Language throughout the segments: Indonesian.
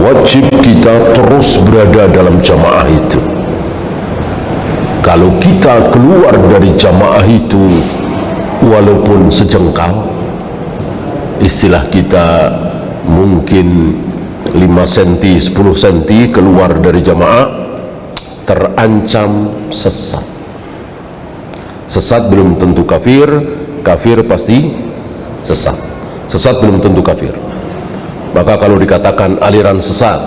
wajib kita terus berada dalam jamaah itu. Kalau kita keluar dari jamaah itu walaupun sejengkal, istilah kita mungkin 5 cm, 10 cm keluar dari jamaah, terancam sesat. Sesat belum tentu kafir, kafir pasti sesat. Sesat belum tentu kafir. Maka kalau dikatakan aliran sesat,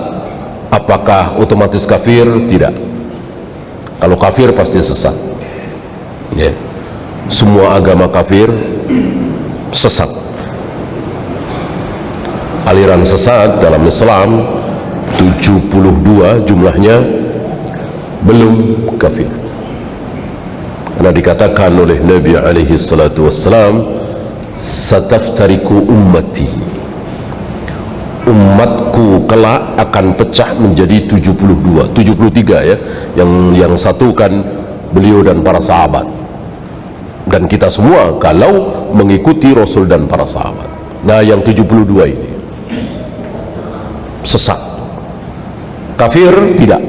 apakah otomatis kafir? Tidak. Kalau kafir pasti sesat. Ya. Semua agama kafir sesat. Aliran sesat dalam Islam 72 jumlahnya belum kafir. Karena dikatakan oleh Nabi alaihi salatu wassalam, sataftariku ummati, umatku kelak akan pecah menjadi 72, 73 ya, yang satu kan beliau dan para sahabat, dan kita semua kalau mengikuti Rasul dan para sahabat. Nah, yang 72 ini sesat. Kafir tidak.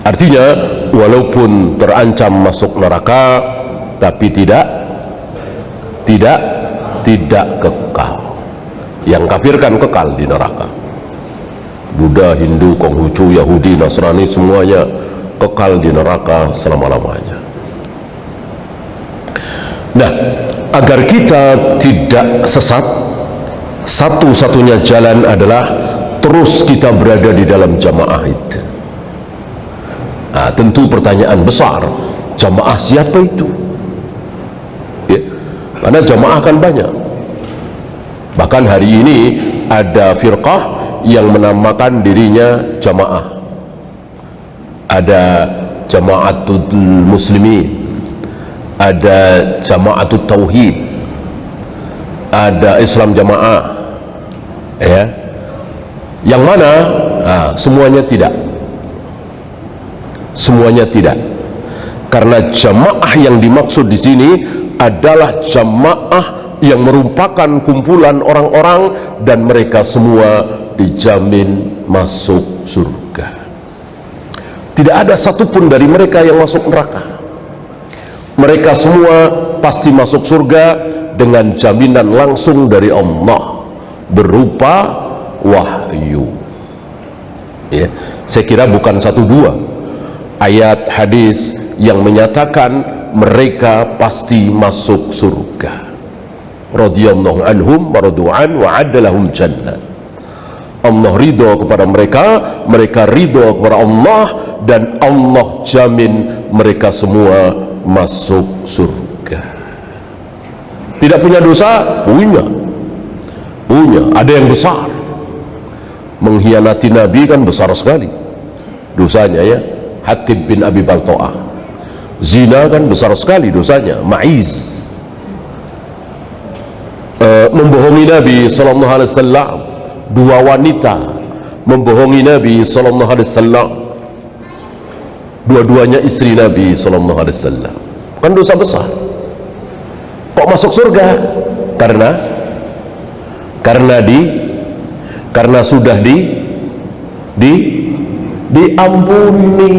Artinya walaupun terancam masuk neraka, tapi tidak kekal. Yang kafir kan kekal di neraka. Buddha, Hindu, Konghucu, Yahudi, Nasrani, semuanya kekal di neraka selama-lamanya. Nah, agar kita tidak sesat, satu-satunya jalan adalah terus kita berada di dalam jamaah itu. Nah, tentu pertanyaan besar, jamaah siapa itu? Ya, karena jamaah kan banyak. Bahkan hari ini ada firqah yang menamakan dirinya jamaah. Ada Jamaatul Muslimin, ada Jamaatul Tauhid, ada Islam Jamaah. Ya, yang mana? Nah, semuanya tidak. Semuanya tidak. Karena jamaah yang dimaksud di sini adalah jamaah yang merupakan kumpulan orang-orang dan mereka semua dijamin masuk surga. Tidak ada satupun dari mereka yang masuk neraka. Mereka semua pasti masuk surga dengan jaminan langsung dari Allah berupa wahyu. Ya, saya kira bukan 1-2 ayat hadis yang menyatakan mereka pasti masuk surga. Radhiyallahu anhum wa radu'an wa adalahum jannah. Allah ridho kepada mereka, mereka ridho kepada Allah, dan Allah jamin mereka semua masuk surga. Tidak punya dosa? Punya. Ada yang besar. Mengkhianati Nabi kan besar sekali dosanya ya. Hatib bin Abi Balto'ah. Zina kan besar sekali dosanya. Ma'iz. Membohongi Nabi sallallahu alaihi wasallam. 2 wanita membohongi Nabi sallallahu alaihi wasallam. Dua-duanya istri Nabi sallallahu alaihi wasallam. Kan dosa besar. Kok masuk surga? Karena sudah diampuni.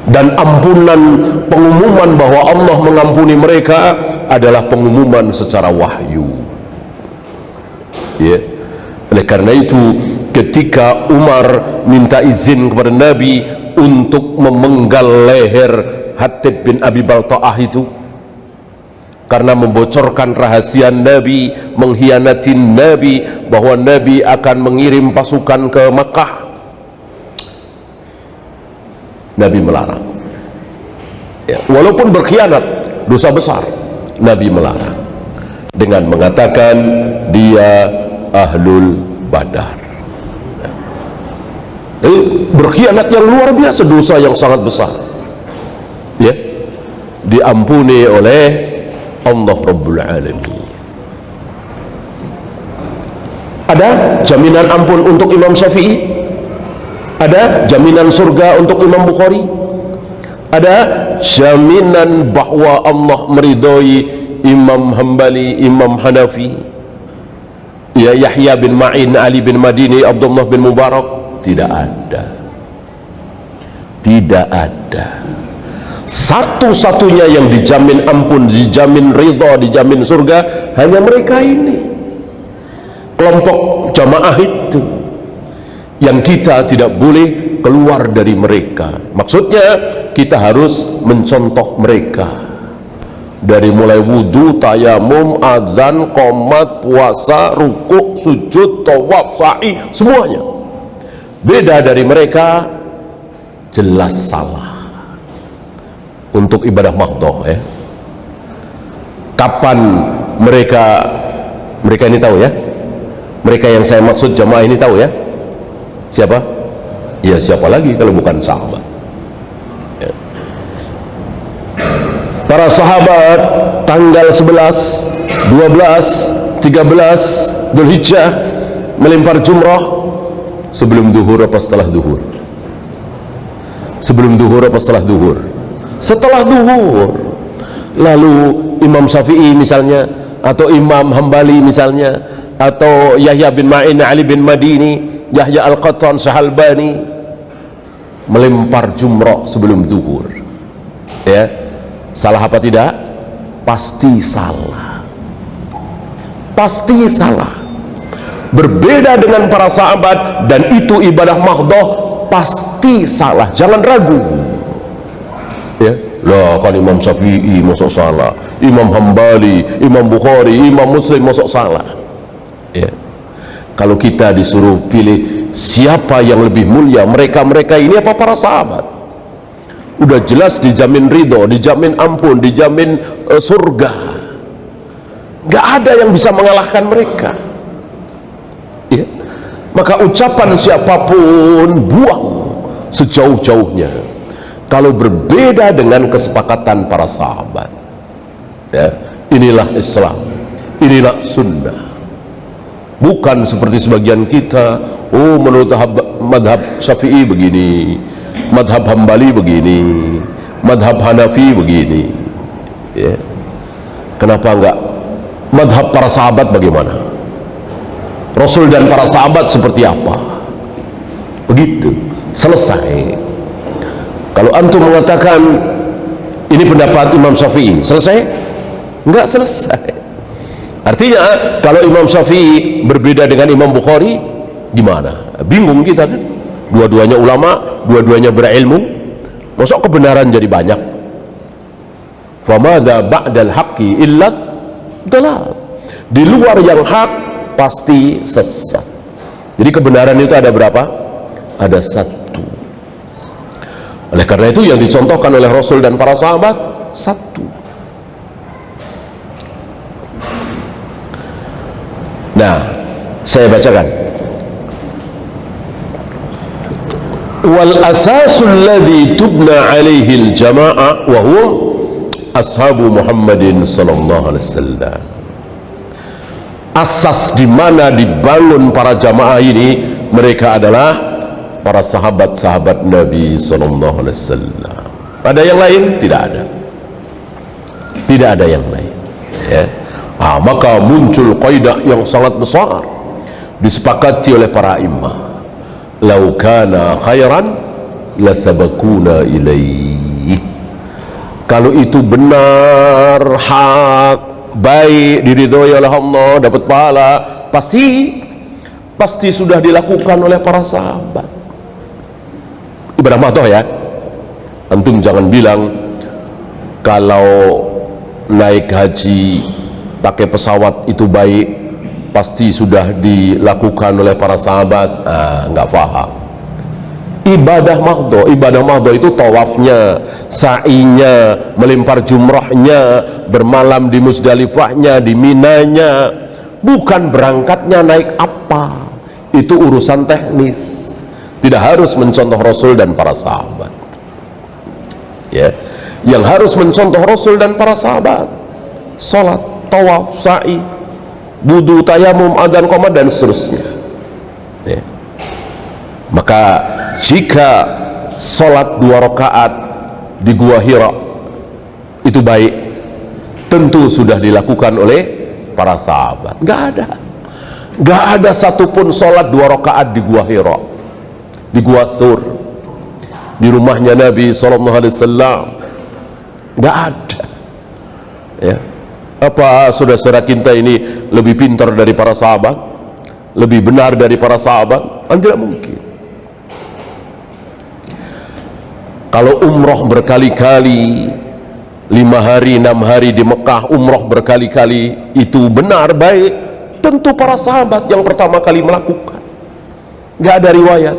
Dan ampunan, pengumuman bahwa Allah mengampuni mereka adalah pengumuman secara wahyu. Ya. Oleh karena itu ketika Umar minta izin kepada Nabi untuk memenggal leher Hatib bin Abi Balto'ah itu karena membocorkan rahasia Nabi, mengkhianati Nabi, bahwa Nabi akan mengirim pasukan ke Makkah, Nabi melarang. Ya, walaupun berkhianat, dosa besar, Nabi melarang dengan mengatakan dia ahlul badar. Berkhianat yang luar biasa, dosa yang sangat besar. Ya, diampuni oleh Allah Rabbul Alamin. Ada jaminan ampun untuk Imam Syafi'i, ada jaminan surga untuk Imam Bukhari, ada jaminan bahwa Allah meridhoi Imam Hambali, Imam Hanafi, ya Yahya bin Ma'in, Ali bin Madini, Abdullah bin Mubarak. Tidak ada. Tidak ada. Satu-satunya yang dijamin ampun, dijamin ridha, dijamin surga hanya mereka ini, kelompok jamaah itu, yang kita tidak boleh keluar dari mereka. Maksudnya kita harus mencontoh mereka dari mulai wudu, tayamum, azan, qomat, puasa, rukuk, sujud, tawaf, sa'i, semuanya. Beda dari mereka, jelas salah. Untuk ibadah mahdhah ya. Kapan mereka ini tahu ya? Mereka yang saya maksud jamaah ini tahu ya? Siapa? Ya siapa lagi kalau bukan sahabat ya. Para sahabat tanggal 11, 12, 13 Dzulhijjah melempar jumrah sebelum duhur apa setelah duhur? Sebelum duhur apa setelah duhur? Setelah duhur. Lalu Imam Syafi'i misalnya, atau Imam Hambali misalnya, atau Yahya bin Ma'in, Ali bin Madini, Yahya Al-Qattan, Syahalbani melempar jumrah sebelum duhur ya. Salah apa tidak? Pasti salah. Pasti salah. Berbeda dengan para sahabat, dan itu ibadah mahdhah, pasti salah, jangan ragu ya. Lah kan Imam Syafi'i masuk salah, Imam Hambali, Imam Bukhari, Imam Muslim masuk salah ya. Kalau kita disuruh pilih siapa yang lebih mulia, mereka ini apa para sahabat? Udah jelas dijamin ridho, dijamin ampun, dijamin surga. Gak ada yang bisa mengalahkan mereka ya. Maka ucapan siapapun buang sejauh-jauhnya kalau berbeda dengan kesepakatan para sahabat ya. Inilah Islam, inilah sunnah. Bukan seperti sebagian kita, oh menurut madhab Syafi'i begini, madhab Hambali begini, madhab Hanafi begini ya. Kenapa enggak madhab para sahabat bagaimana? Rasul dan para sahabat seperti apa? Begitu, selesai. Kalau antum mengatakan ini pendapat Imam Syafi'i, selesai? Enggak selesai. Artinya kalau Imam Syafi'i berbeda dengan Imam Bukhari, gimana? Bingung kita kan? Dua-duanya ulama, dua-duanya berilmu, masuk kebenaran jadi banyak. Famadza ba'dal haqqi illa dalal. Di luar yang hak pasti sesat. Jadi kebenaran itu ada berapa? Ada satu. Oleh karena itu yang dicontohkan oleh Rasul dan para sahabat satu. Nah, saya bacakan. Wal asasul ladzi tubna alaihi al jamaah wa hum ashabu Muhammadin sallallahu alaihi wasallam. Asas di mana dibangun para jamaah ini, mereka adalah para sahabat-sahabat Nabi sallallahu alaihi wasallam. Ada yang lain? Tidak ada. Tidak ada yang lain ya. Maka muncul kaidah yang sangat besar disepakati oleh para imam. Lau kana khairan lasabakuna ilaih. Kalau itu benar, hak, baik, diridhoi oleh Allah, dapat pahala, pasti sudah dilakukan oleh para sahabat. Ibadah mahdhah ya. Antum jangan bilang kalau naik haji pakai pesawat itu baik, pasti sudah dilakukan oleh para sahabat. Nggak paham. Ibadah mahdhah itu tawafnya, sa'inya, melempar jumrahnya, bermalam di Muzdalifahnya, di Minanya, bukan berangkatnya naik apa. Itu urusan teknis, tidak harus mencontoh Rasul dan para sahabat ya. Yang harus mencontoh Rasul dan para sahabat salat, tawaf, sa'i, wudu, tayamum, adzan, qomat, dan seterusnya ya. Maka jika sholat 2 rakaat di Gua Hira itu baik, tentu sudah dilakukan oleh para sahabat. Nggak ada Gak ada satupun sholat 2 rakaat di Gua Hira, di Gua Thur, di rumahnya Nabi SAW. Gak ada. Ya. Apa saudara-saudara kita ini lebih pintar dari para sahabat, lebih benar dari para sahabat? Tidak mungkin. Kalau umroh berkali-kali, 5 hari 6 hari di Mekah, umroh berkali-kali, itu benar baik, tentu para sahabat yang pertama kali melakukan. Gak ada riwayat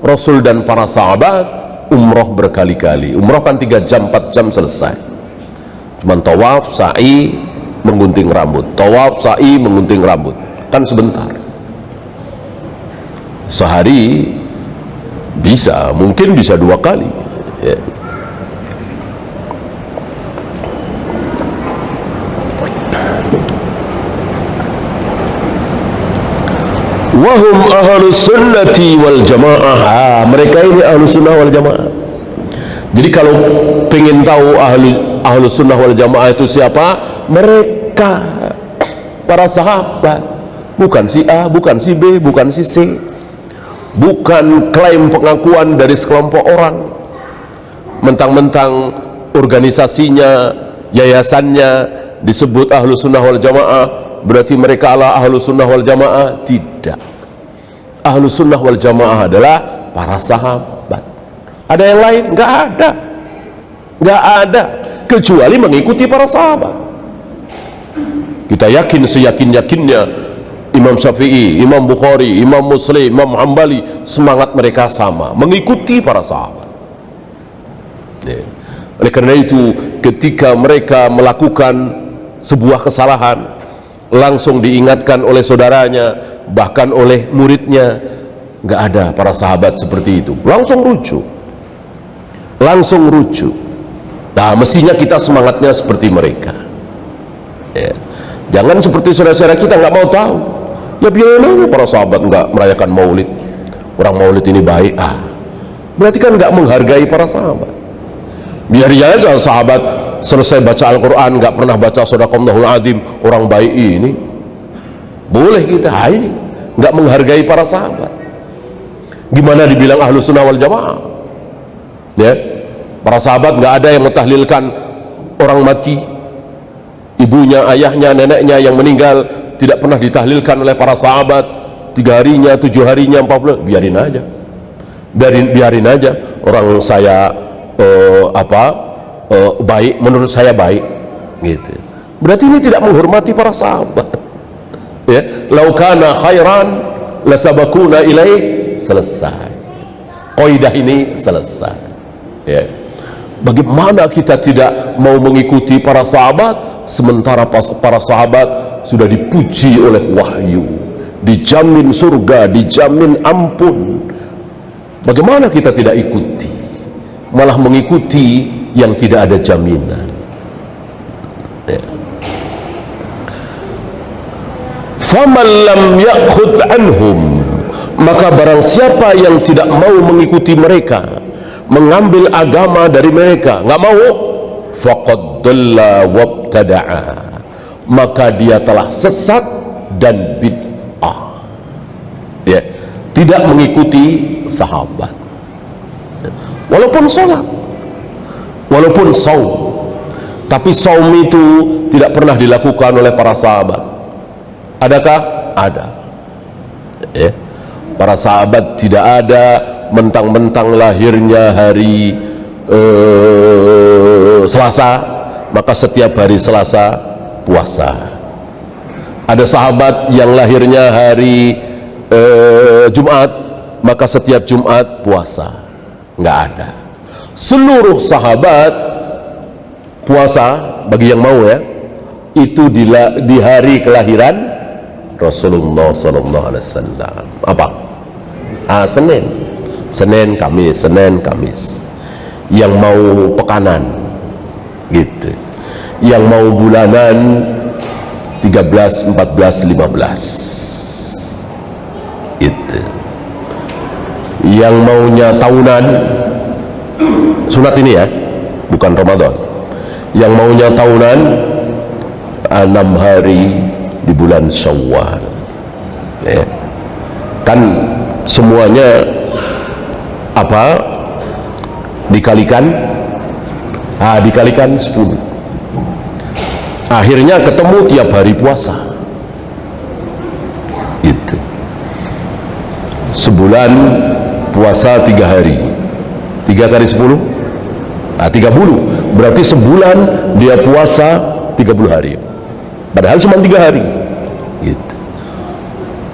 Rasul dan para sahabat umroh berkali-kali. Umroh kan 3 jam 4 jam selesai, cuman tawaf, sa'i, menggunting rambut, tawaf, sa'i, menggunting rambut, kan sebentar. Sehari bisa, mungkin bisa 2 kali ya. Wahum ahlus sunnati wal jamaah. Mereka ini ahlus sunnah wal jamaah. Jadi kalau pengen tahu ahlus sunnah wal jamaah itu siapa, mereka para sahabat, bukan si A, bukan si B, bukan si C, bukan klaim pengakuan dari sekelompok orang. Mentang-mentang organisasinya, yayasannya disebut ahlus sunnah wal jamaah, berarti mereka adalah ahlus sunnah wal jamaah. Tidak. Ahlus sunnah wal jamaah adalah para sahabat. Ada yang lain? Nggak ada. Nggak ada, kecuali mengikuti para sahabat. Kita yakin seyakin-yakinnya Imam Syafi'i, Imam Bukhari, Imam Muslim, Imam Hambali, semangat mereka sama, mengikuti para sahabat. Oleh karena itu, ketika mereka melakukan sebuah kesalahan, langsung diingatkan oleh saudaranya, bahkan oleh muridnya. Nggak ada para sahabat seperti itu, langsung rujuk, langsung rujuk. Nah, mestinya kita semangatnya seperti mereka ya. Jangan seperti saudara-saudara kita nggak mau tahu. Ya biarlah para sahabat nggak merayakan maulid, orang maulid ini baik, berarti kan nggak menghargai para sahabat. Biar aja sahabat selesai baca Al-Quran nggak pernah baca Shadaqallahul Adzim, orang baik ini boleh kita ini nggak menghargai para sahabat. Gimana dibilang ahlus sunnah wal jamaah ya? Para sahabat nggak ada yang mentahlilkan orang mati, ibunya, ayahnya, neneknya yang meninggal tidak pernah ditahlilkan oleh para sahabat. 3 harinya, 7 harinya, 40, biarin aja, biarin aja. Orang saya baik, menurut saya baik gitu. Berarti ini tidak menghormati para sahabat ya. Laukana khairan lasabakuna ilaih, selesai. Qaidah ini selesai ya. Bagaimana kita tidak mau mengikuti para sahabat, sementara para sahabat sudah dipuji oleh wahyu, dijamin surga, dijamin ampun. Bagaimana kita tidak ikuti, malah mengikuti yang tidak ada jaminan ya. Faman lam ya'khud anhum, maka barang siapa yang tidak mau mengikuti mereka, mengambil agama dari mereka, nggak mau, faqad dhalla wabtada'a, maka dia telah sesat dan bid'ah ya. Tidak mengikuti sahabat, walaupun sholat, walaupun saum, tapi saum itu tidak pernah dilakukan oleh para sahabat. Adakah? Ada ya. Para sahabat tidak ada mentang-mentang lahirnya hari Selasa, maka setiap hari Selasa puasa. Ada sahabat yang lahirnya hari Jumat, maka setiap Jumat puasa. Nggak ada. Seluruh sahabat puasa, bagi yang mau ya, itu di hari kelahiran Rasulullah SAW. Apa? Senin, Kamis. Yang mau pekanan gitu, yang mau bulanan 13, 14, 15 gitu. Yang maunya tahunan, sunat ini ya, bukan Ramadan. Yang maunya tahunan 6 hari di bulan Syawal ya. Kan semuanya apa dikalikan, dikalikan 10, akhirnya ketemu tiap hari puasa. Itu sebulan puasa 3 hari, 3 kali 10 30, berarti sebulan dia puasa 30 hari, padahal cuma 3 hari gitu.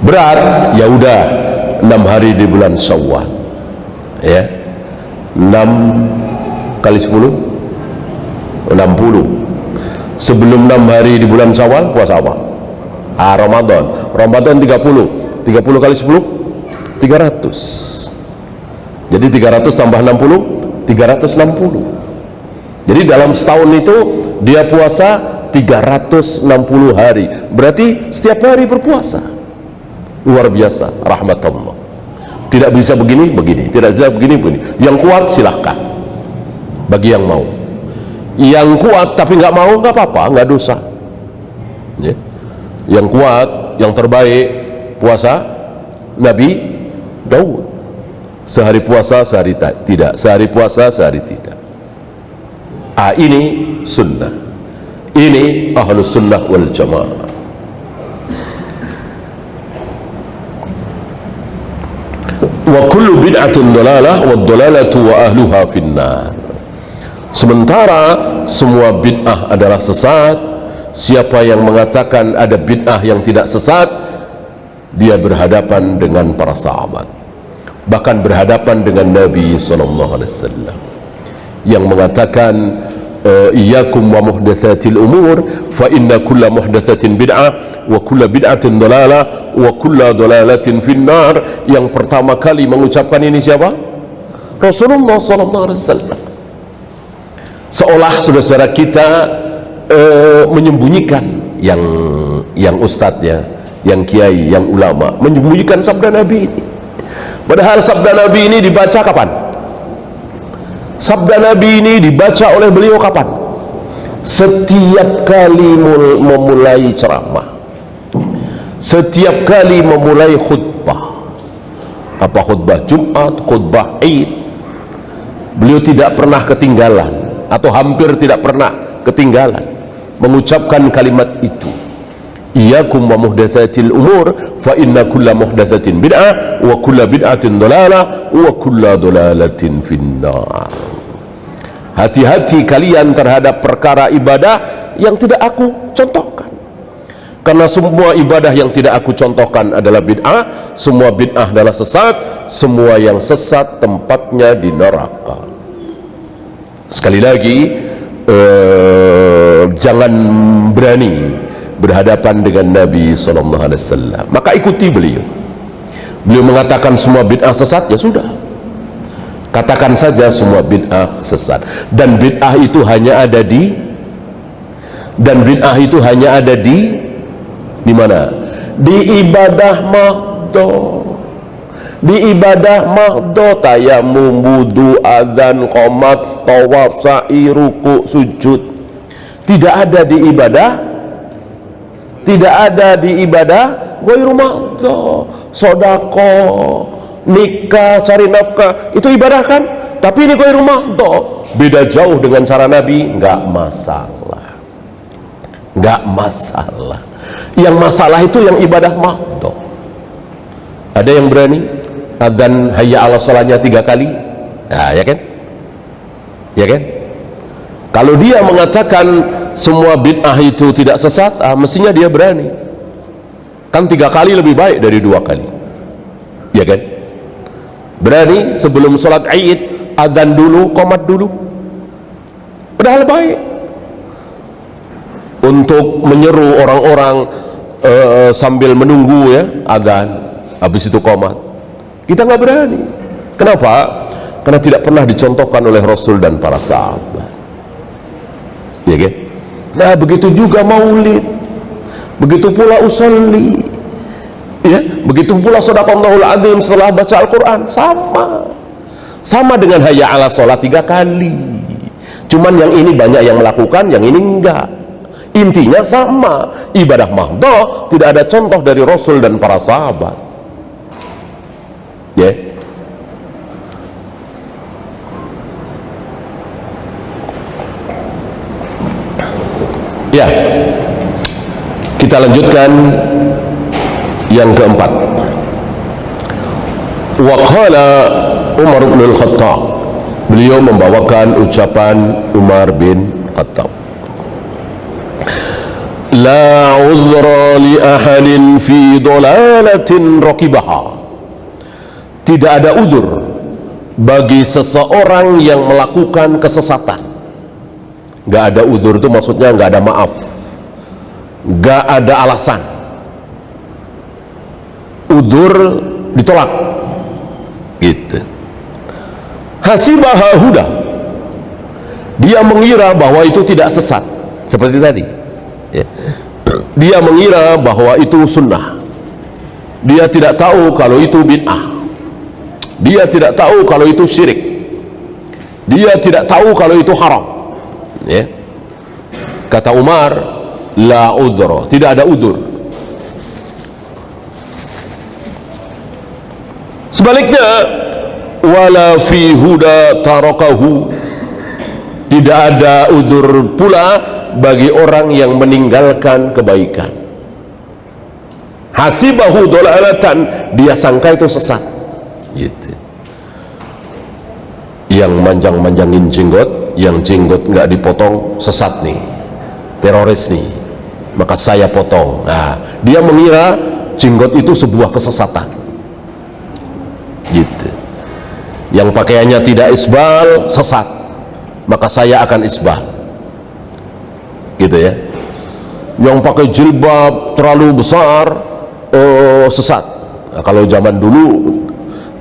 Berat, ya udah 6 hari di bulan Syawal ya, 6 kali 10 60. Sebelum 6 hari di bulan Syawal puasa apa? Ramadan 30 kali 10 300. Jadi 300 tambah 60 360. Jadi dalam setahun itu dia puasa 360 hari, berarti setiap hari berpuasa. Luar biasa rahmat Allah. Tidak bisa begini, tidak bisa begini. Yang kuat silahkan, bagi yang mau. Yang kuat tapi nggak mau, nggak apa-apa, nggak dosa ya. Yang kuat, yang terbaik puasa Nabi Daud, sehari puasa sehari tidak, sehari puasa sehari tidak. Ini sunnah, ini ahlus sunnah wal jamaah. Wa kullu bid'atin dalalah wa dalalatu wa ahluha finnar. Sementara semua bid'ah adalah sesat, siapa yang mengatakan ada bid'ah yang tidak sesat, dia berhadapan dengan para sahabat, bahkan berhadapan dengan Nabi SAW yang mengatakan iyyakum wa muhdatsatil umur fa inna kulla muhdatsatin bid'ah wa kulla bid'atin dalalah wa kulla dalalatin finnar. Yang pertama kali mengucapkan ini siapa? Rasulullah SAW. Seolah saudara-saudara kita menyembunyikan yang ustadznya, yang kiai, yang ulama menyembunyikan sabda Nabi ini. Padahal sabda Nabi ini dibaca kapan? Sabda Nabi ini dibaca oleh beliau kapan? Setiap kali memulai ceramah, setiap kali memulai khutbah. Apa khutbah Jumat, khutbah Id, beliau tidak pernah ketinggalan atau hampir tidak pernah ketinggalan mengucapkan kalimat itu. Iyyakum wa muhdatsatil umur fa inna kulla muhdatsatin bid'ah wa kulla bid'atin dalalah wa kulla dalalatin finnar. Hati-hati kalian terhadap perkara ibadah yang tidak aku contohkan, karena semua ibadah yang tidak aku contohkan adalah bid'ah, semua bid'ah adalah sesat, semua yang sesat tempatnya di neraka. Sekali lagi, jangan berani berhadapan dengan Nabi SAW, maka ikuti beliau. Beliau mengatakan semua bid'ah sesat, ya sudah, katakan saja semua bid'ah sesat. Dan bid'ah itu hanya ada di mana? Di ibadah mahdo. Di ibadah mahdo, tayamum, wudu, adzan, qomat, tawaf, sa'i, ruku, sujud. Tidak ada di ibadah ghairu mahdo. Sedekah, nikah, cari nafkah, itu ibadah kan? Tapi ini ghairu mahdo, beda jauh dengan cara Nabi. Nggak masalah. Yang masalah itu yang ibadah mahdo. Ada yang berani azan hayya ala sholahnya 3 kali? Nah, ya kan? Kalau dia mengatakan semua bid'ah itu tidak sesat, mestinya dia berani. Kan 3 kali lebih baik dari 2 kali, ya kan? Berani sebelum sholat Id azan dulu, qomat dulu, padahal baik. Untuk menyeru orang-orang sambil menunggu ya azan, habis itu qomat, kita nggak berani. Kenapa? Karena tidak pernah dicontohkan oleh Rasul dan para sahabat, ya kan? Nah, begitu juga maulid, begitu pula usolli, ya, begitu pula shadaqallahul adzim setelah baca Al-Quran, sama dengan hayya ala sholat 3 kali. Cuman yang ini banyak yang melakukan, yang ini enggak. Intinya sama, ibadah mahdhah tidak ada contoh dari Rasul dan para sahabat. Ya. Ya. Kita lanjutkan yang keempat. Wa qala Umar bin Al-Khattab. Beliau membawakan ucapan Umar bin Khattab. La udhra li ahadin fi dolalatin rakibaha. Tidak ada udzur bagi seseorang yang melakukan kesesatan. Gak ada udzur itu maksudnya gak ada maaf, gak ada alasan. Udzur ditolak gitu. Hasibaha huda, dia mengira bahwa itu tidak sesat seperti tadi ya. Dia mengira bahwa itu sunnah, dia tidak tahu kalau itu bid'ah, dia tidak tahu kalau itu syirik, dia tidak tahu kalau itu haram ya. Kata Umar, la udhra, tidak ada udzur. Sebaliknya, wala fi huda tarakahu, tidak ada udzur pula bagi orang yang meninggalkan kebaikan. Hasibahu dolalatan, dia sangka itu sesat gitu. Yang manjang-manjangin jenggot, yang jenggot nggak dipotong sesat nih, teroris nih, maka saya potong. Nah, dia mengira jenggot itu sebuah kesesatan gitu. Yang pakaiannya tidak isbal sesat, maka saya akan isbal gitu ya. Yang pakai jilbab terlalu besar sesat. Nah, kalau zaman dulu,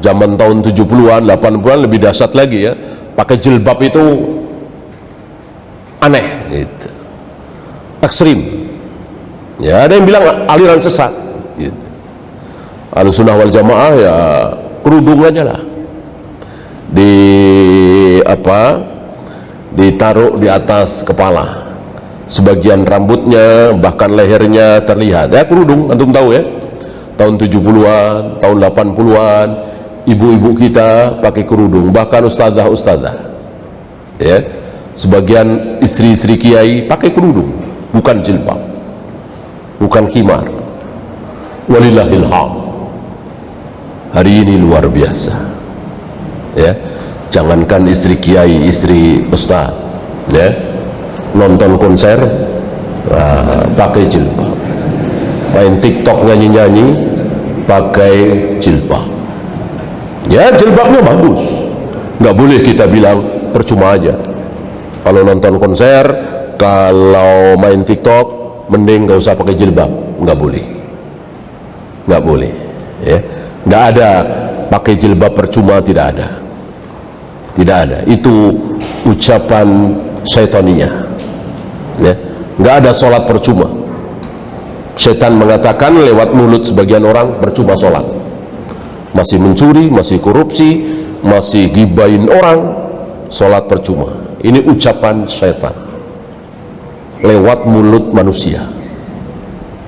zaman tahun 70-an 80-an lebih dahsyat lagi ya, pakai jilbab itu aneh gitu, ekstrim ya. Ada yang bilang aliran sesat gitu. Ahlussunnah wal jamaah ya kerudung aja lah, ditaruh di atas kepala, sebagian rambutnya bahkan lehernya terlihat ya, kerudung. Antum tahu ya, tahun 70-an, tahun 80-an ibu-ibu kita pakai kerudung, bahkan ustazah ya, sebagian istri-istri kiai pakai kerudung, bukan jilbab, bukan khimar. Walillahil hamd. Hari ini luar biasa ya, jangankan istri kiai, istri ustaz ya, nonton konser pakai jilbab, main TikTok nyanyi-nyanyi pakai jilbab ya. Jilbabnya bagus, nggak boleh kita bilang percuma aja. Kalau nonton konser, kalau main TikTok, mending nggak usah pakai jilbab. Nggak boleh, nggak boleh ya. Nggak ada pakai jilbab percuma, tidak ada, tidak ada. Itu ucapan syaitania ya. Nggak ada sholat percuma. Setan mengatakan lewat mulut sebagian orang, percuma sholat, masih mencuri, masih korupsi, masih gibain orang, sholat percuma. Ini ucapan syaitan lewat mulut manusia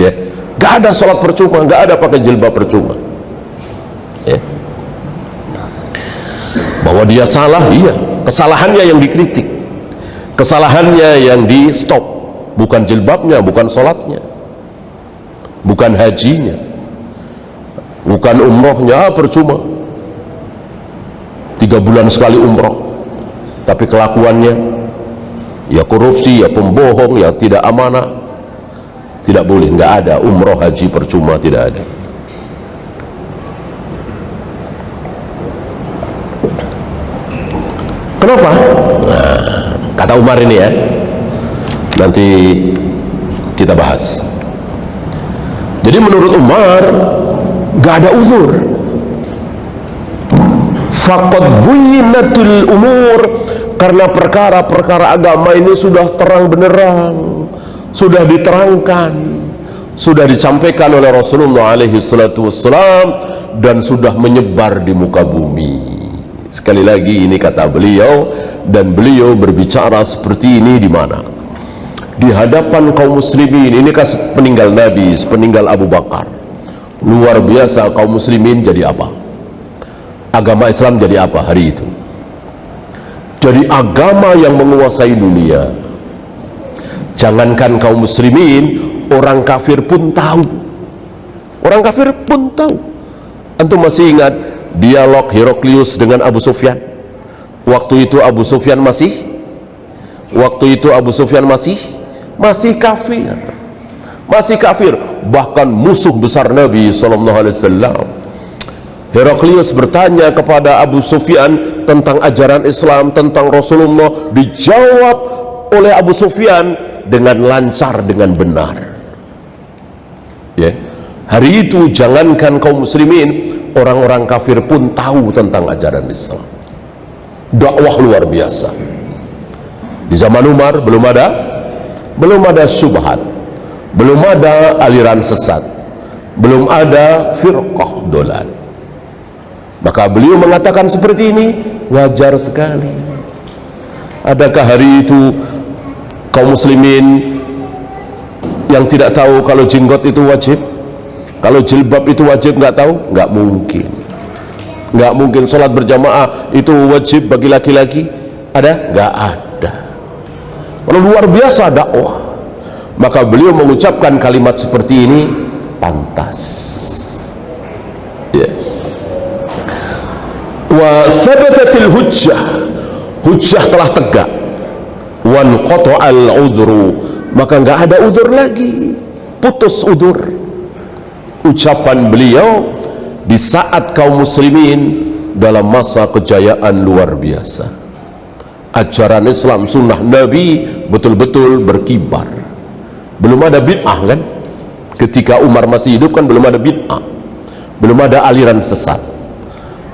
ya. Nggak ada sholat percuma, nggak ada pakai jilbab percuma ya. Bahwa dia salah, iya, kesalahannya yang dikritik, kesalahannya yang di stop, bukan jilbabnya, bukan sholatnya, bukan hajinya, bukan umrohnya. Percuma 3 bulan sekali umroh, tapi kelakuannya ya korupsi, ya pembohong, ya tidak amanah. Tidak boleh, nggak ada umroh haji percuma, tidak ada. Kenapa? Nah, kata Umar ini ya, nanti kita bahas. Jadi menurut Umar gak ada uzur. Faqad buyyinatul umur, karena perkara-perkara agama ini sudah terang benerang, sudah diterangkan, sudah disampaikan oleh Rasulullah alaihi salatu wassalam, dan sudah menyebar di muka bumi. Sekali lagi ini kata beliau, dan beliau berbicara seperti ini di mana? di hadapan kaum muslimin. Ini kan peninggal Nabi, peninggal Abu Bakar. Luar biasa, kaum muslimin jadi apa? Agama Islam jadi apa hari itu? Jadi agama yang menguasai dunia. Jangankan kaum muslimin, orang kafir pun tahu. Orang kafir pun tahu. Antum masih ingat dialog Heraklius dengan Abu Sufyan? Waktu itu Abu Sufyan masih kafir. Masih kafir, bahkan musuh besar Nabi SAW. Heraklius bertanya kepada Abu Sufyan tentang ajaran Islam, tentang Rasulullah. Dijawab oleh Abu Sufyan dengan lancar, dengan benar. Ya. Hari itu jangankan kaum muslimin, orang-orang kafir pun tahu tentang ajaran Islam. Dakwah luar biasa. Di zaman Umar belum ada syubhat, belum ada aliran sesat, belum ada firqah dolal. Maka beliau mengatakan seperti ini wajar sekali. Adakah hari itu kaum muslimin yang tidak tahu kalau jenggot itu wajib, kalau jilbab itu wajib, nggak tahu? Nggak mungkin. Nggak mungkin. Sholat berjamaah itu wajib bagi laki-laki, ada? Nggak ada. Kalau luar biasa dakwah, maka beliau mengucapkan kalimat seperti ini pantas. Ya. Wa sabatatil hujjah telah tegak. Wan qata'al udhru, maka nggak ada udur lagi, putus udur. Ucapan beliau di saat kaum muslimin dalam masa kejayaan luar biasa. Ajaran Islam, sunnah Nabi betul-betul berkibar. Belum ada bid'ah kan? Ketika Umar masih hidup kan belum ada bid'ah, belum ada aliran sesat.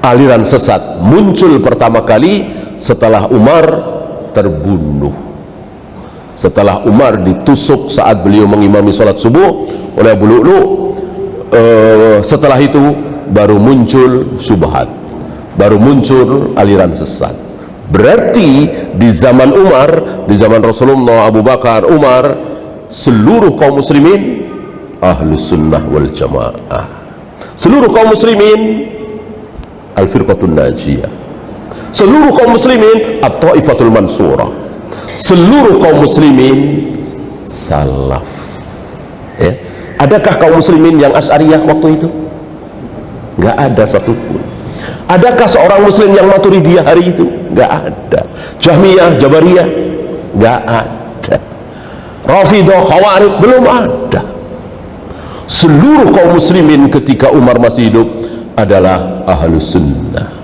Aliran sesat muncul pertama kali setelah Umar terbunuh, setelah Umar ditusuk saat beliau mengimami sholat subuh oleh Abu Lu'lu'. Setelah itu baru muncul syubhat, baru muncul aliran sesat. Berarti di zaman Umar, di zaman Rasulullah, Abu Bakar, Umar, seluruh kaum muslimin ahlus sunnah wal jamaah, seluruh kaum muslimin al-firqatun najiyah, seluruh kaum muslimin at-taifatul mansurah, seluruh kaum muslimin salaf. Ya. Adakah kaum muslimin yang Asy'ariyah waktu itu? Nggak ada satupun. Adakah seorang muslim yang Maturidiyah hari itu? Nggak ada. Jahmiyah, Jabariyah? Nggak ada. Rafidah, Khawarij? Belum ada. Seluruh kaum muslimin ketika Umar masih hidup adalah ahlus sunnah.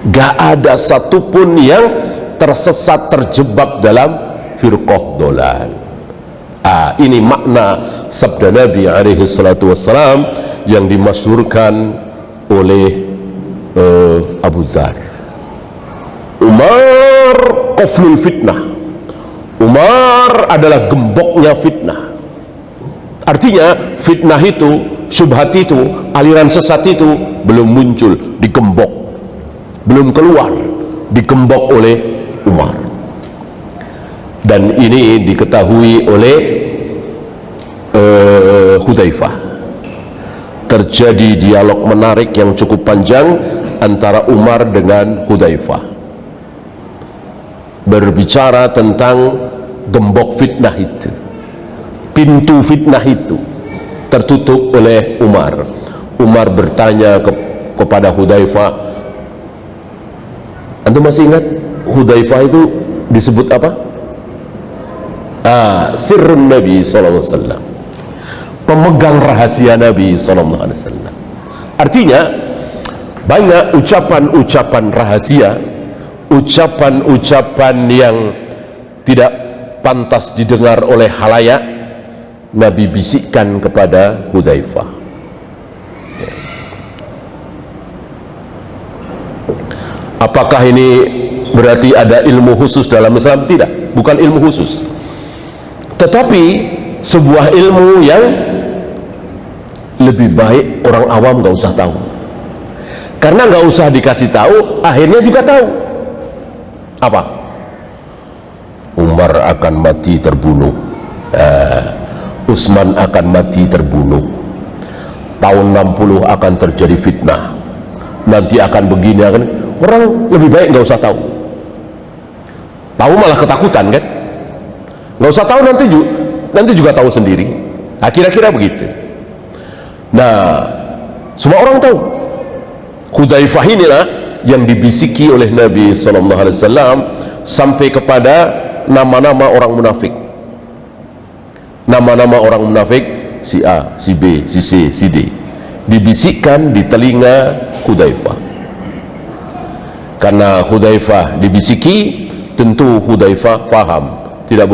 Nggak ada satupun yang tersesat, terjebak dalam firqah dolal. Ini makna sabda Nabi alaihi salatu wassalam yang dimasyhurkan oleh Abu Dzar. Umar qaflul fitnah. Umar adalah gemboknya fitnah. Artinya fitnah itu, syubhat itu, aliran sesat itu belum muncul, digembok, belum keluar, digembok oleh Umar. Dan ini diketahui oleh Hudzaifah. Terjadi dialog menarik yang cukup panjang antara Umar dengan Hudzaifah, berbicara tentang gembok fitnah itu, pintu fitnah itu tertutup oleh Umar. Umar bertanya kepada Hudzaifah, antum masih ingat Hudzaifah itu disebut apa? Sirrun Nabi SAW, pemegang rahasia Nabi SAW. Artinya banyak ucapan-ucapan rahasia, ucapan-ucapan yang tidak pantas didengar oleh halayak, Nabi bisikkan kepada Hudzaifah. Apakah ini berarti ada ilmu khusus dalam Islam? Tidak, bukan ilmu khusus, tetapi sebuah ilmu yang lebih baik orang awam nggak usah tahu, karena nggak usah dikasih tahu akhirnya juga tahu. Apa? Umar akan mati terbunuh, Utsman akan mati terbunuh, tahun 60 akan terjadi fitnah, nanti akan begini, akan orang lebih baik nggak usah tahu. Tahu malah ketakutan kan? Nggak usah tahu, nanti juga tahu sendiri. Nah, kira-kira begitu. Nah, semua orang tahu. Hudzaifah inilah yang dibisiki oleh Nabi SAW sampai kepada nama-nama orang munafik. Nama-nama orang munafik, si A, si B, si C, si D, dibisikkan di telinga Hudzaifah. Karena Hudzaifah dibisiki, tentu Hudzaifah faham, tidak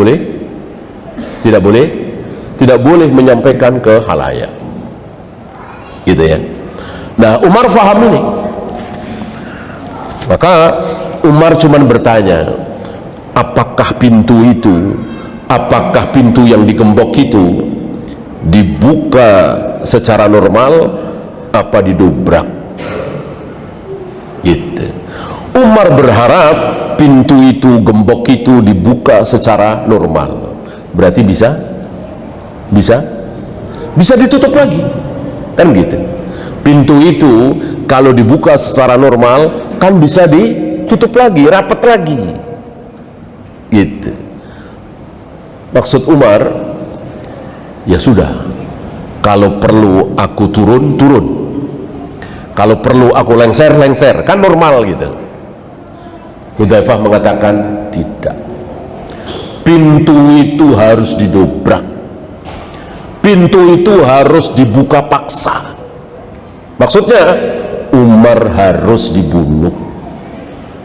boleh menyampaikan ke halayak, gitu ya. Nah, Umar faham ini, maka Umar cuman bertanya, apakah pintu yang digembok itu dibuka secara normal apa didobrak, gitu. Umar berharap pintu itu, gembok itu dibuka secara normal. Berarti bisa ditutup lagi, kan gitu. Pintu itu kalau dibuka secara normal kan bisa ditutup lagi, rapat lagi, gitu. Maksud Umar, ya sudah, kalau perlu aku turun, kalau perlu aku lengser, kan normal gitu. Hudzaifah mengatakan tidak, pintu itu harus didobrak, pintu itu harus dibuka paksa. Maksudnya Umar harus dibunuh.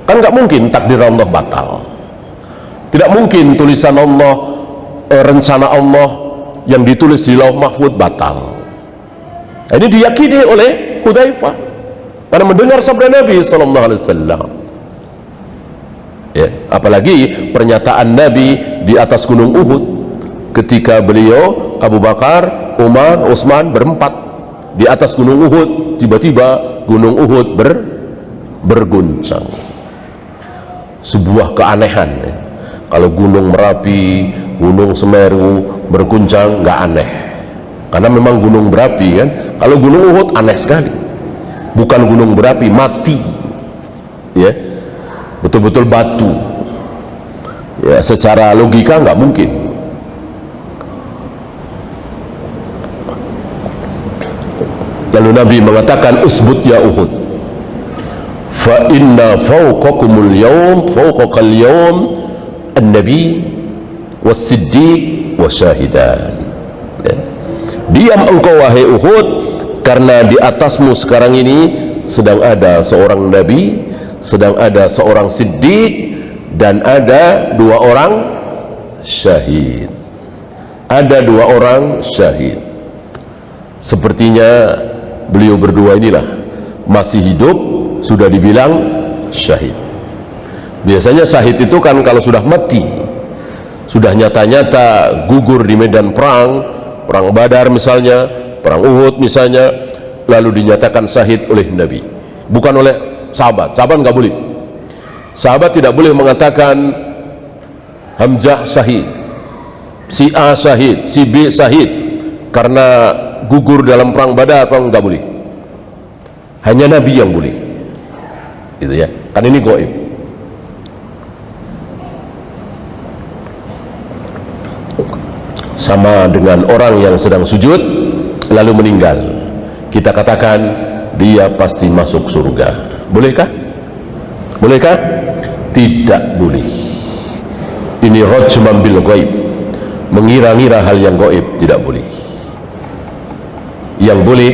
Kan nggak mungkin takdir Allah batal, tidak mungkin tulisan Allah, rencana Allah yang ditulis di Lauh Mahfud batal. Nah, ini diyakini oleh Hudzaifah karena mendengar sabda Nabi SAW. Ya, apalagi pernyataan Nabi di atas gunung Uhud ketika beliau, Abu Bakar, Umar, Utsman berempat di atas gunung Uhud. Tiba-tiba gunung Uhud berguncang. Sebuah keanehan ya. Kalau gunung Merapi, gunung Semeru berguncang nggak aneh, karena memang gunung berapi kan. Kalau gunung Uhud aneh sekali, bukan gunung berapi, mati ya, betul-betul batu ya, secara logika nggak mungkin. Lalu Nabi mengatakan, usbut ya Uhud, fa inna fawqakumul yawm, fawqakal yawm an-nabi was-siddiq wasyahidan. Ya. Diam engkau wahai Uhud, karena di atasmu sekarang ini sedang ada seorang nabi, sedang ada seorang siddiq, dan ada dua orang syahid. Ada dua orang syahid. Sepertinya beliau berdua inilah masih hidup sudah dibilang syahid. Biasanya syahid itu kan kalau sudah mati, sudah nyata-nyata gugur di medan perang Badar misalnya, perang Uhud misalnya, lalu dinyatakan syahid oleh Nabi, bukan oleh sahabat. Sahabat nggak boleh, sahabat tidak boleh mengatakan Hamzah syahid, si A syahid, si B syahid karena gugur dalam perang Badar, nggak boleh. Hanya Nabi yang boleh, gitu ya, kan ini gaib. Sama dengan orang yang sedang sujud lalu meninggal, kita katakan dia pasti masuk surga. Bolehkah? Bolehkah? Tidak boleh. Ini rajman bil gaib, mengira-ngira hal yang gaib, tidak boleh. Yang boleh,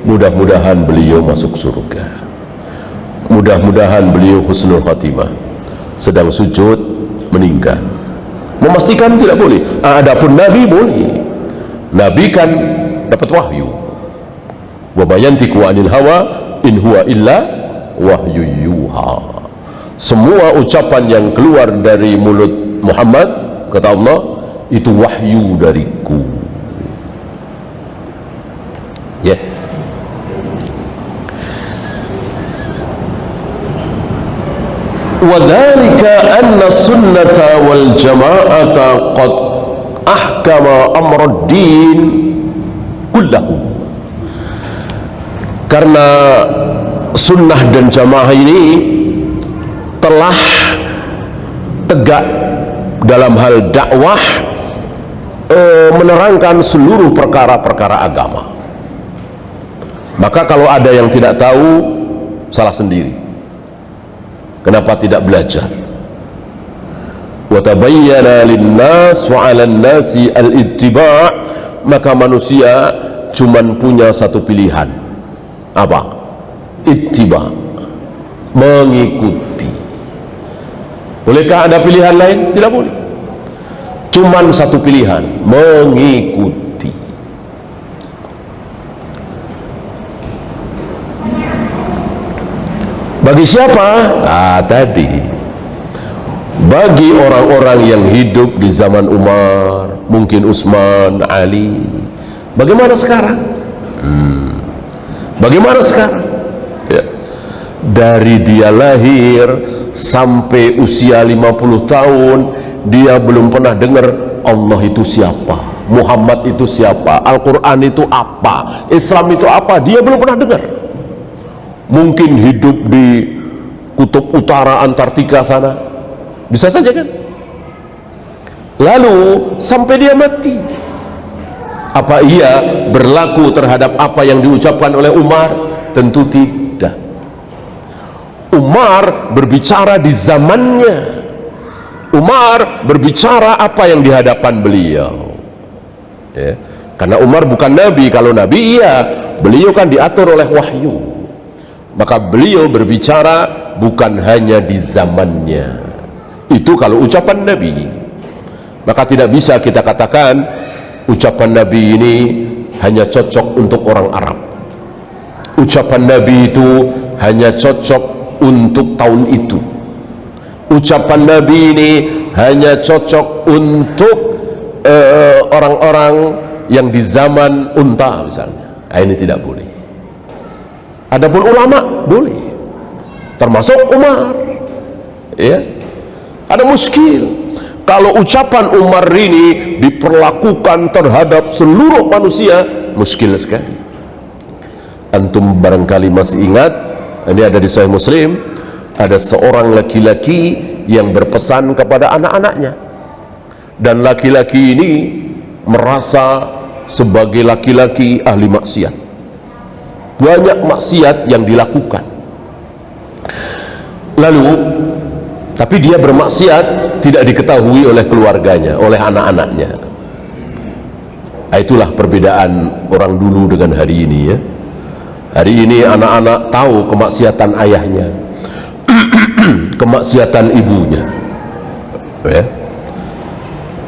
mudah-mudahan beliau masuk surga, mudah-mudahan beliau husnul khatimah, sedang sujud meninggal. Memastikan tidak boleh. Adapun Nabi boleh. Nabi kan dapat wahyu. Wa ma yantiqu 'anil hawa in huwa illa wahyu yuha. Semua ucapan yang keluar dari mulut Muhammad, kata Allah, itu wahyu dariku. Ya. wa dzalika anna sunnata wal jama'ata qad ahkama amruddin kullahu. Karena sunnah dan jamaah ini telah tegak dalam hal dakwah, menerangkan seluruh perkara-perkara agama. Maka kalau ada yang tidak tahu, salah sendiri. Kenapa tidak belajar? Wa tabayyana lin-nas wa 'alan nasi al-ittiba', maka manusia cuman punya satu pilihan. Apa? Ittiba', mengikuti. Bolehkah ada pilihan lain? Tidak boleh. Cuman satu pilihan, mengikuti. Bagi siapa? Tadi bagi orang-orang yang hidup di zaman Umar, mungkin Utsman, Ali. Bagaimana sekarang? Bagaimana sekarang? Ya. Dari dia lahir sampai usia 50 tahun, dia belum pernah dengar Allah itu siapa, Muhammad itu siapa, Al-Quran itu apa, Islam itu apa, dia belum pernah dengar. Mungkin hidup di kutub utara Antartika sana, bisa saja kan. Lalu sampai dia mati, apa ia berlaku terhadap apa yang diucapkan oleh Umar? Tentu tidak. Umar berbicara di zamannya, Umar berbicara apa yang di hadapan beliau, ya. Karena Umar bukan Nabi. Kalau Nabi iya, beliau kan diatur oleh wahyu. Maka beliau berbicara bukan hanya di zamannya. Itu kalau ucapan Nabi. Maka tidak bisa kita katakan ucapan Nabi ini hanya cocok untuk orang Arab. Ucapan Nabi itu hanya cocok untuk tahun itu. Ucapan Nabi ini hanya cocok untuk orang-orang yang di zaman unta misalnya. Ini tidak boleh. Adapun ulama boleh, termasuk Umar. Ya, ada muskil kalau ucapan Umar ini diperlakukan terhadap seluruh manusia, muskil sekali. Antum barangkali masih ingat, ini ada di Sahih Muslim, ada seorang laki-laki yang berpesan kepada anak-anaknya, dan laki-laki ini merasa sebagai laki-laki ahli maksiat. Banyak maksiat yang dilakukan. Lalu, tapi dia bermaksiat tidak diketahui oleh keluarganya, oleh anak-anaknya. Itulah perbedaan orang dulu dengan hari ini, ya. Hari ini anak-anak tahu kemaksiatan ayahnya, kemaksiatan ibunya, ya.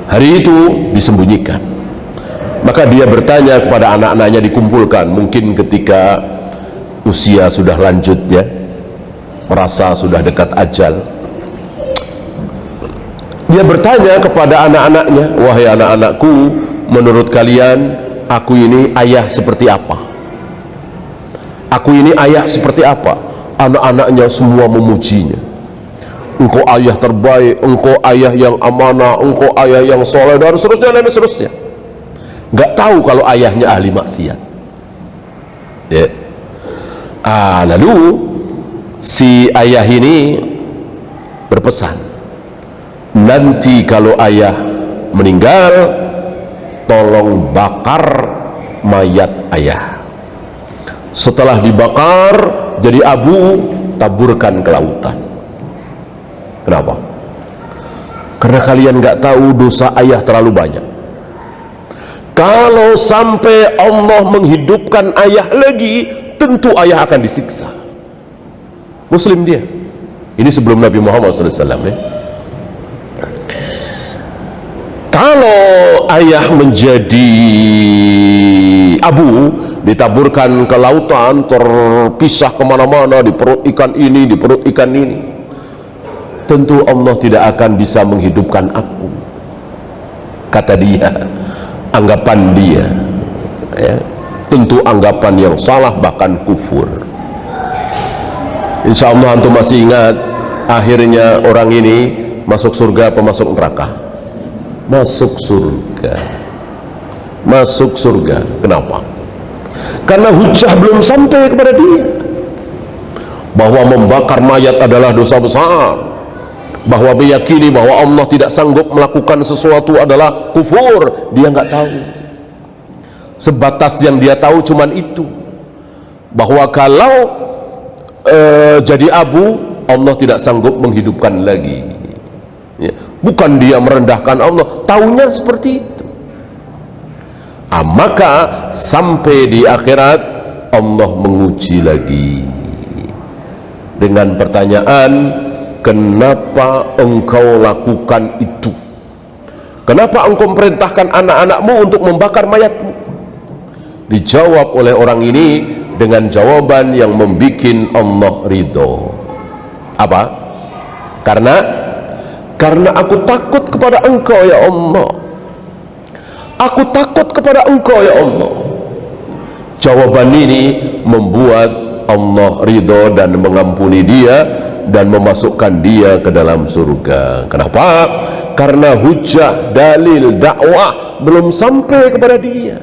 Hari itu disembunyikan. Maka dia bertanya kepada anak-anaknya, dikumpulkan, mungkin ketika usia sudah lanjut, ya, merasa sudah dekat ajal. Dia bertanya kepada anak-anaknya, wahai anak-anakku, menurut kalian aku ini ayah seperti apa? Aku ini ayah seperti apa? Anak-anaknya semua memujinya. Engkau ayah terbaik, engkau ayah yang amanah, engkau ayah yang soleh, dan seterusnya dan seterusnya. Nggak tahu kalau ayahnya ahli maksiat, ya. Lalu si ayah ini berpesan, nanti kalau ayah meninggal, tolong bakar mayat ayah. Setelah dibakar jadi abu, taburkan ke lautan. Kenapa? Karena kalian nggak tahu dosa ayah terlalu banyak. Kalau sampai Allah menghidupkan ayah lagi, tentu ayah akan disiksa. Muslim dia. Ini sebelum Nabi Muhammad SAW, ya. Kalau ayah menjadi abu, ditaburkan ke lautan, terpisah kemana-mana, di perut ikan ini, di perut ikan ini, tentu Allah tidak akan bisa menghidupkan aku, kata dia. Anggapan dia, ya, tentu anggapan yang salah, bahkan kufur. Insya Allah antum masih ingat Akhirnya orang ini masuk surga apa masuk neraka? Masuk surga. Masuk surga. Kenapa? Karena hujah belum sampai kepada dia bahwa membakar mayat adalah dosa besar, bahwa meyakini bahwa Allah tidak sanggup melakukan sesuatu adalah kufur. Dia nggak tahu. Sebatas yang dia tahu cuman itu, bahwa kalau jadi abu, Allah tidak sanggup menghidupkan lagi, ya. Bukan dia merendahkan Allah, taunya seperti itu. Maka sampai di akhirat Allah menguji lagi dengan pertanyaan, kenapa engkau lakukan itu? Kenapa engkau perintahkan anak-anakmu untuk membakar mayatmu? Dijawab oleh orang ini dengan jawaban yang membuat Allah ridho. Apa? Karena aku takut kepada engkau ya Allah. Aku takut kepada engkau ya Allah. Jawaban ini membuat Allah ridho dan mengampuni dia dan memasukkan dia ke dalam surga. Kenapa? Karena hujah, dalil, dakwah belum sampai kepada dia.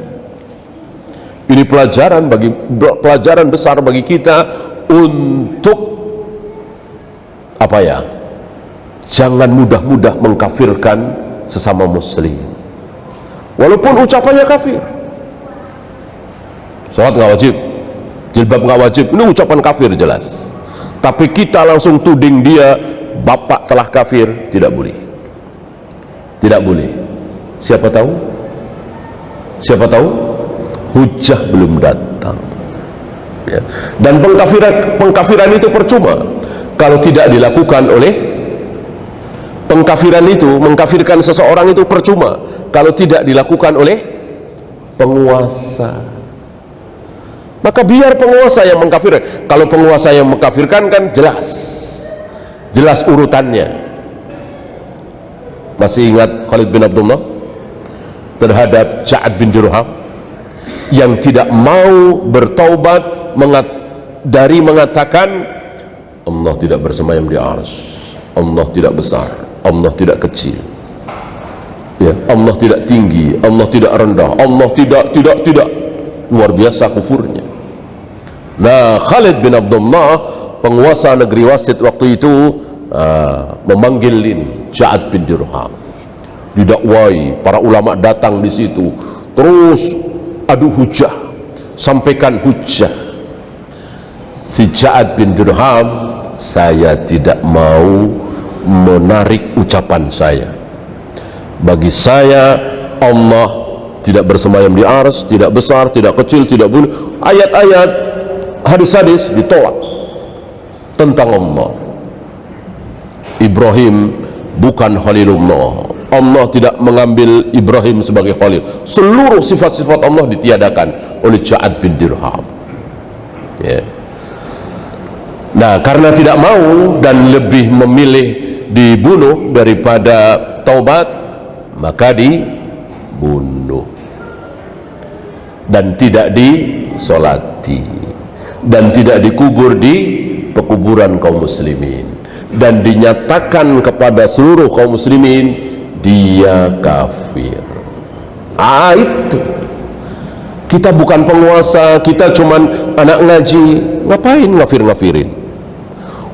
Ini pelajaran besar bagi kita untuk apa ya? Jangan mudah-mudah mengkafirkan sesama muslim, walaupun ucapannya kafir. Salat nggak wajib, jilbab nggak wajib, ini ucapan kafir jelas. Tapi kita langsung tuding dia, bapak telah kafir, tidak boleh. Tidak boleh. Siapa tahu? Siapa tahu? Hujah belum datang, ya. Dan pengkafiran itu percuma kalau tidak dilakukan oleh pengkafiran itu. Mengkafirkan seseorang itu percuma kalau tidak dilakukan oleh penguasa. Maka biar penguasa yang mengkafirkan. Kalau penguasa yang mengkafirkan kan jelas urutannya. Masih ingat Khalid bin Abdullah terhadap Ja'ad bin Dirham yang tidak mau bertaubat dari mengatakan Allah tidak bersemayam di arsy, Allah tidak besar, Allah tidak kecil, ya, Allah tidak tinggi, Allah tidak rendah, Allah tidak, luar biasa kufurnya. Nah, Khalid bin Abdullah, penguasa negeri Wasit waktu itu, memanggil ini Ja'ad bin Dirham, didakwai, para ulama datang di situ, terus adu hujah, sampaikan hujah. Si Ja'ad bin Dirham, saya tidak mau menarik ucapan saya. Bagi saya Allah tidak bersemayam di arsy, tidak besar, tidak kecil, tidak bunuh. Ayat-ayat, hadis-hadis ditolak tentang Allah. Ibrahim bukan Khalilullah. Allah tidak mengambil Ibrahim sebagai Khalil. Seluruh sifat-sifat Allah ditiadakan oleh Ja'ad bin Dirham, ya. Nah, karena tidak mau dan lebih memilih dibunuh daripada taubat, maka dibunuh dan tidak disolati dan tidak dikubur di pekuburan kaum muslimin, dan dinyatakan kepada seluruh kaum muslimin dia kafir. Itu kita bukan penguasa, kita cuman anak ngaji, ngapain ngafir-ngafirin?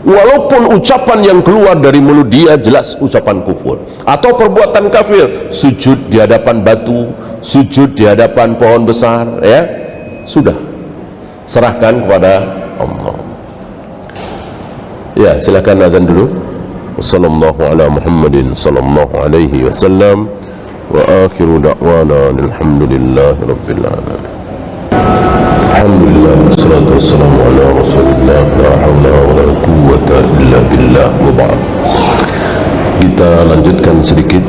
Walaupun ucapan yang keluar dari mulut dia jelas ucapan kufur atau perbuatan kafir, sujud di hadapan batu, sujud di hadapan pohon besar, ya sudah, serahkan kepada Allah. Ya, silakan azan dulu. Wassallallahu ala Muhammadin sallallahu alaihi wasallam wa akhiru da'wana alhamdulillahi rabbil alamin. Alhamdulillah wassalatu wassalamu ala rasulillah la hawla wa la quwwata illa billah wa ba'd. Kita lanjutkan sedikit.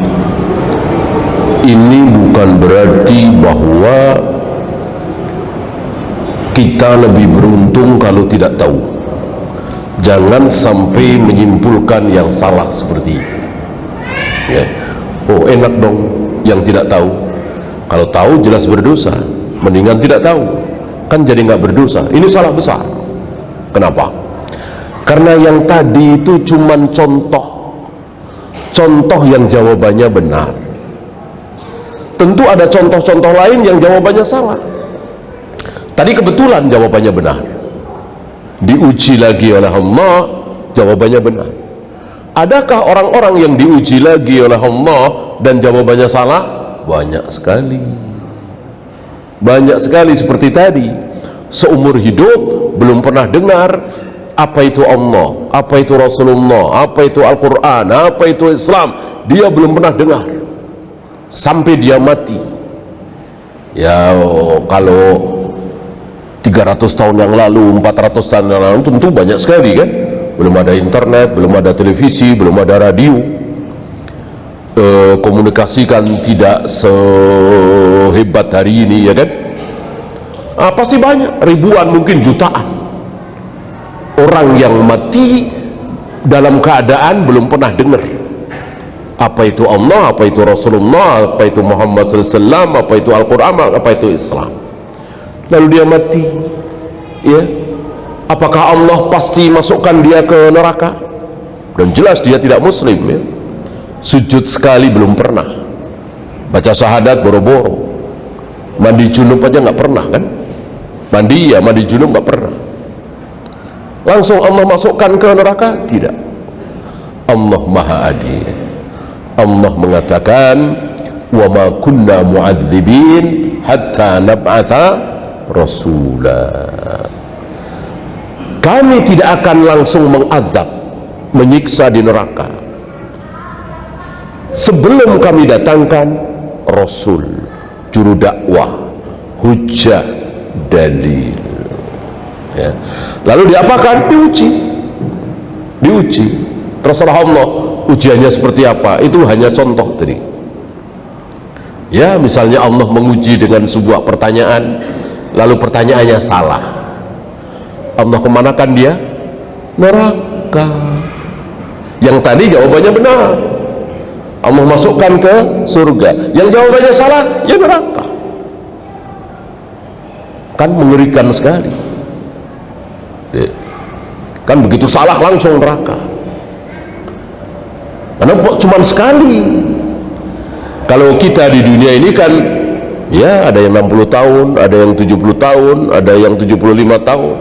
Ini bukan berarti bahwa kita lebih beruntung kalau tidak tahu. Jangan sampai menyimpulkan yang salah seperti itu, ya. Oh, enak dong yang tidak tahu. Kalau tahu jelas berdosa, mendingan tidak tahu, kan jadi nggak berdosa. Ini salah besar. Kenapa? Karena yang tadi itu cuman contoh yang jawabannya benar. Tentu ada contoh-contoh lain yang jawabannya salah. Tadi kebetulan jawabannya benar, diuji lagi oleh Allah, jawabannya benar. Adakah orang-orang yang diuji lagi oleh Allah dan jawabannya salah? Banyak sekali. Banyak sekali. Seperti tadi, seumur hidup belum pernah dengar apa itu Allah, apa itu Rasulullah, apa itu Al-Quran, apa itu Islam. Dia belum pernah dengar sampai dia mati. Ya, kalau 300 tahun yang lalu, 400 tahun yang lalu tentu banyak sekali kan. Belum ada internet, belum ada televisi, belum ada radio, komunikasi kan tidak sehebat hari ini, ya kan. Pasti banyak, ribuan, mungkin jutaan orang yang mati dalam keadaan belum pernah dengar apa itu Allah, apa itu Rasulullah, apa itu Muhammad SAW, apa itu Al-Quran, apa itu Islam. Lalu dia mati, ya, apakah Allah pasti masukkan dia ke neraka? Dan jelas dia tidak muslim, ya. Sujud sekali belum pernah, baca syahadat boro-boro, mandi junub aja nggak pernah kan. Mandi junub nggak pernah. Langsung Allah masukkan ke neraka? Tidak. Allah maha adil. Allah mengatakan, wa ma kunna mu'adzibin hatta nab'atha rasula. Kami tidak akan langsung mengazab, menyiksa di neraka sebelum kami datangkan Rasul, juru dakwah, hujjah, dalil, ya. Lalu diapakan? Diuji. Terserah Allah ujiannya seperti apa. Itu hanya contoh tadi, ya. Misalnya Allah menguji dengan sebuah pertanyaan, lalu pertanyaannya salah, Allah kemanakan dia? Neraka. Yang tadi jawabannya benar, Allah masukkan ke surga. Yang jawabannya salah, ya neraka. Kan mengerikan sekali, kan begitu salah langsung neraka. Karena cuma sekali. Kalau kita di dunia ini kan, ya, ada yang 60 tahun, ada yang 70 tahun, ada yang 75 tahun.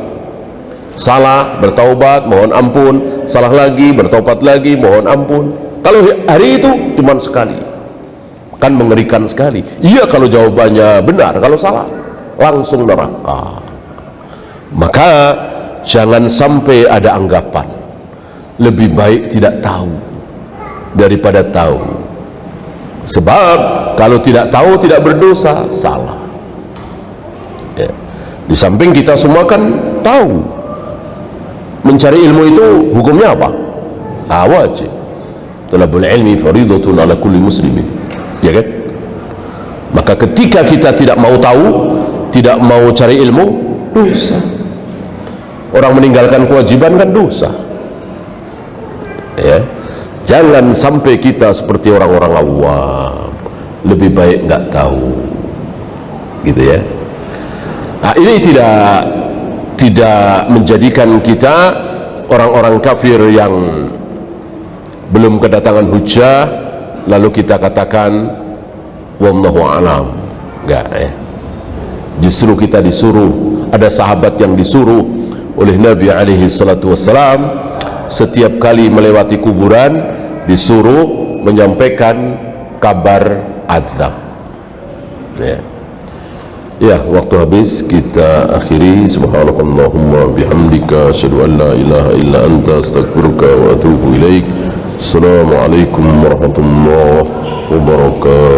Salah, bertaubat, mohon ampun. Salah lagi, bertaubat lagi, mohon ampun. Kalau hari itu cuma sekali, kan mengerikan sekali. Iya, kalau jawabannya benar. Kalau salah, langsung neraka. Maka jangan sampai ada anggapan lebih baik tidak tahu daripada tahu. Sebab kalau tidak tahu tidak berdosa, salah, ya. Di samping kita semua kan tahu, mencari ilmu itu hukumnya apa? Wajib. Talabul ilmi faridatun ala kulli muslimin, ya kan? Maka ketika kita tidak mau tahu, tidak mau cari ilmu, dosa. Orang meninggalkan kewajiban kan dosa, ya. Jangan sampai kita seperti orang-orang awam, lebih baik nggak tahu, gitu ya. Ini tidak menjadikan kita orang-orang kafir yang belum kedatangan hujjah lalu kita katakan wallahu a'lam, enggak, ya. Justru kita disuruh, ada sahabat yang disuruh oleh Nabi alaihi salatu wassalam, setiap kali melewati kuburan disuruh menyampaikan kabar azab, ya. Ya, waktu habis, kita akhiri. Subhanakallahumma bihamdika asyhadu an la ilaha illa anta astaghfiruka wa atubu ilaik. Assalamualaikum warahmatullahi wabarakatuh.